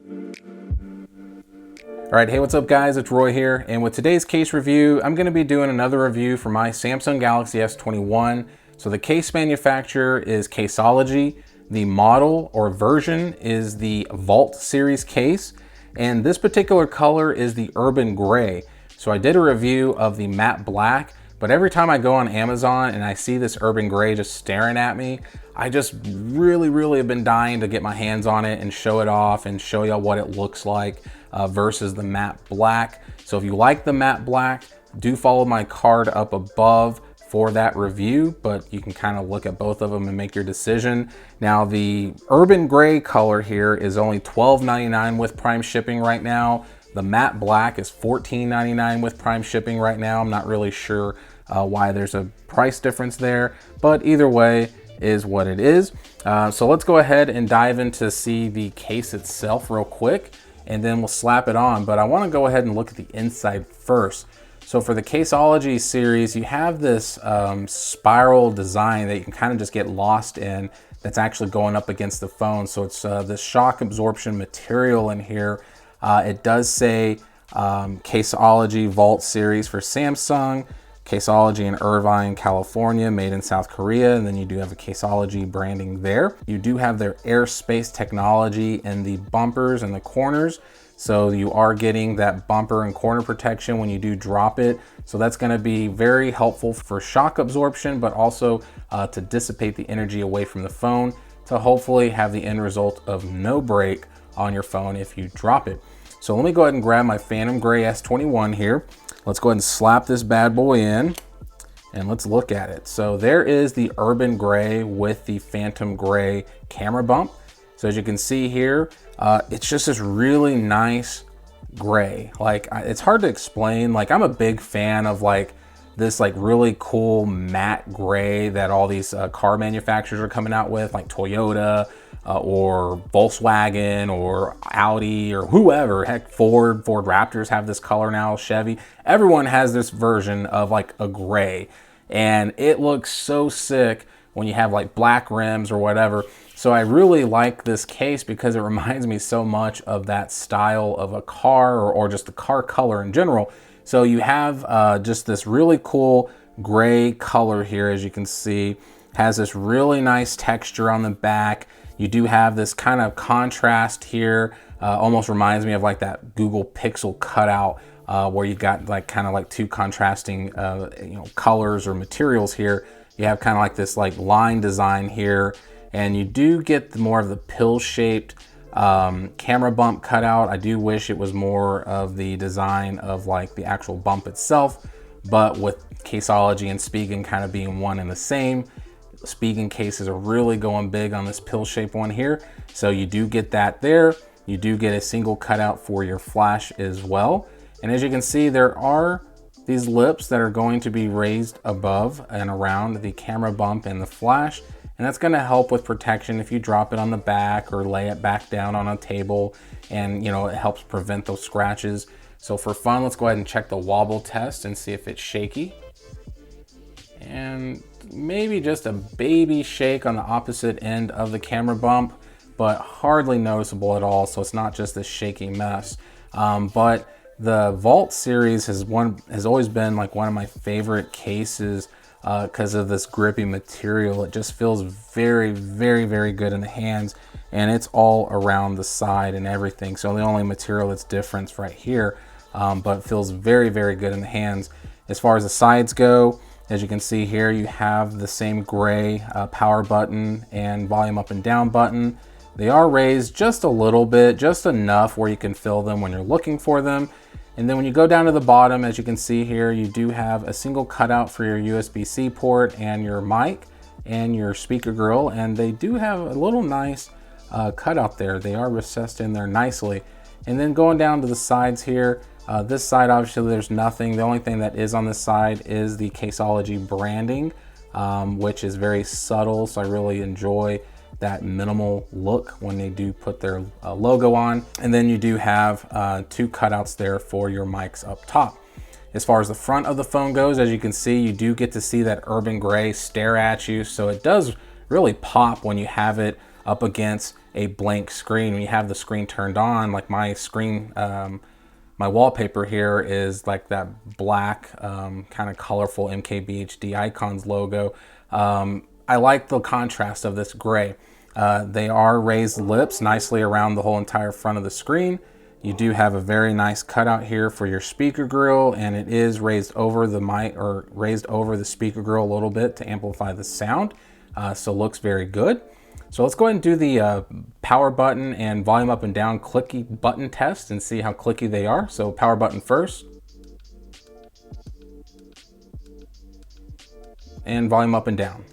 All right, hey, what's up guys? It's Roy here, and with today's case review, I'm gonna be doing another review for my Samsung Galaxy S21. So the case manufacturer is Caseology. The model or version is the Vault series case, and this particular color is the Urban Gray. So I did a review of the matte black, but every time I go on Amazon and I see this Urban Gray just staring at me, I just really have been dying to get my hands on it and show it off and show y'all what it looks like versus the matte black. So if you like the matte black, do follow my card up above for that review, but you can kind of look at both of them and make your decision. Now the Urban Gray color here is only $12.99 with Prime shipping right now. The matte black is $14.99 with Prime shipping right now. I'm not really sure why there's a price difference there, but either way is what it is. So let's go ahead and dive into see the case itself real quick, and then we'll slap it on. But I want to go ahead and look at the inside first. So for the Caseology series, you have this spiral design that you can kind of just get lost in that's actually going up against the phone. So it's this shock absorption material in here. It does say Caseology Vault series for Samsung, Caseology in Irvine, California, made in South Korea, and then you do have a Caseology branding there. You do have their airspace technology in the bumpers and the corners, so you are getting that bumper and corner protection when you do drop it. So that's going to be very helpful for shock absorption, but also to dissipate the energy away from the phone to hopefully have the end result of no break on your phone if you drop it. So let me go ahead and grab my Phantom Gray S21 here. Let's go ahead and slap this bad boy in and let's look at it. So there is the Urban Gray with the Phantom Gray camera bump. So as you can see here, it's just this really nice gray. Like, it's hard to explain. Like, I'm a big fan of like this like really cool matte gray that all these car manufacturers are coming out with, like Toyota or Volkswagen or Audi or whoever. Heck, Ford Raptors have this color now, Chevy. Everyone has this version of like a gray, and it looks so sick when you have like black rims or whatever. So I really like this case because it reminds me so much of that style of a car, or just the car color in general. So you have just this really cool gray color here, as you can see. Has this really nice texture on the back. You do have this kind of contrast here. Almost reminds me of like that Google Pixel cutout where you got like kind of like two contrasting colors or materials here. You have kind of like this like line design here, and you do get more of the pill-shaped camera bump cutout. I do wish it was more of the design of like the actual bump itself, but with Caseology and Spigen kind of being one and the same, Spigen cases are really going big on this pill-shaped one here. So you do get that there. You do get a single cutout for your flash as well. And as you can see, there are these lips that are going to be raised above and around the camera bump and the flash. And that's going to help with protection if you drop it on the back or lay it back down on a table, and it helps prevent those scratches. So for fun, let's go ahead and check the wobble test and see if it's shaky. And maybe just a baby shake on the opposite end of the camera bump, but hardly noticeable at all. So it's not just this shaky mess. But the Vault series has always been like one of my favorite cases because of this grippy material. It just feels very good in the hands, and it's all around the side and everything. So the only material that's different is right here, but it feels very good in the hands. As far as the sides go, as you can see here, you have the same gray power button and volume up and down button. They are raised just a little bit, just enough where you can feel them when you're looking for them. And then when you go down to the bottom, as you can see here, you do have a single cutout for your USB-C port and your mic and your speaker grill. And they do have a little nice cutout there. They are recessed in there nicely. And then going down to the sides here, this side, obviously there's nothing. The only thing that is on this side is the Caseology branding, which is very subtle. So I really enjoy that minimal look when they do put their logo on. And then you do have two cutouts there for your mics up top. As far as the front of the phone goes, as you can see, you do get to see that Urban Gray stare at you. So it does really pop when you have it up against a blank screen. When you have the screen turned on, like my screen, my wallpaper here is like that black, kind of colorful MKBHD Icons logo. I like the contrast of this gray. They are raised lips nicely around the whole entire front of the screen. You do have a very nice cutout here for your speaker grill, and it is raised over the mic, or raised over the speaker grill a little bit to amplify the sound. So looks very good. So let's go ahead and do the power button and volume up and down clicky button test and see how clicky they are. So power button first. And volume up and down.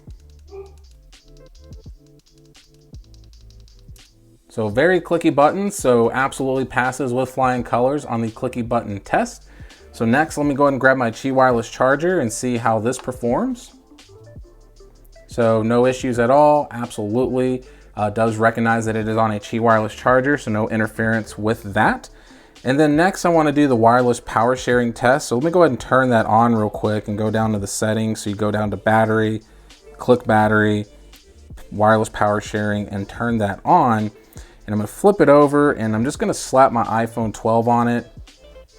So very clicky buttons, so absolutely passes with flying colors on the clicky button test. So next, let me go ahead and grab my Qi wireless charger and see how this performs. So no issues at all, absolutely. Does recognize that it is on a Qi wireless charger, so no interference with that. And then next I want to do the wireless power sharing test. So let me go ahead and turn that on real quick and go down to the settings. So you go down to battery, click battery, wireless power sharing, and turn that on. And I'm gonna flip it over and I'm just gonna slap my iPhone 12 on it.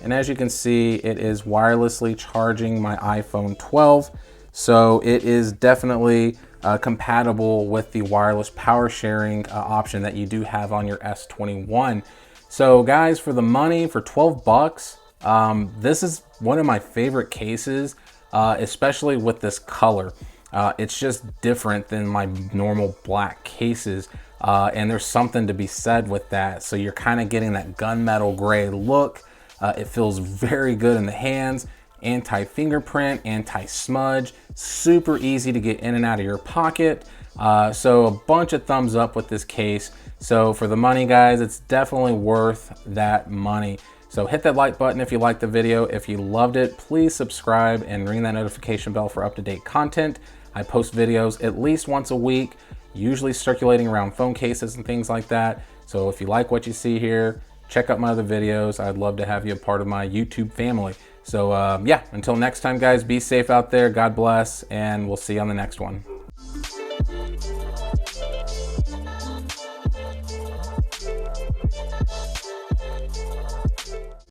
And as you can see, it is wirelessly charging my iPhone 12. So it is definitely compatible with the wireless power sharing option that you do have on your S21. So guys, for the money, for 12 bucks, this is one of my favorite cases, especially with this color. It's just different than my normal black cases. And there's something to be said with that. So you're kind of getting that gunmetal gray look. It feels very good in the hands. Anti-fingerprint, anti-smudge, super easy to get in and out of your pocket. So a bunch of thumbs up with this case. So for the money, guys, it's definitely worth that money. So hit that like button if you liked the video. If you loved it, please subscribe and ring that notification bell for up-to-date content. I post videos at least once a week, usually circulating around phone cases and things like that. So if you like what you see here, check out my other videos. I'd love to have you a part of my YouTube family. So yeah, until next time, guys, be safe out there. God bless, and we'll see you on the next one.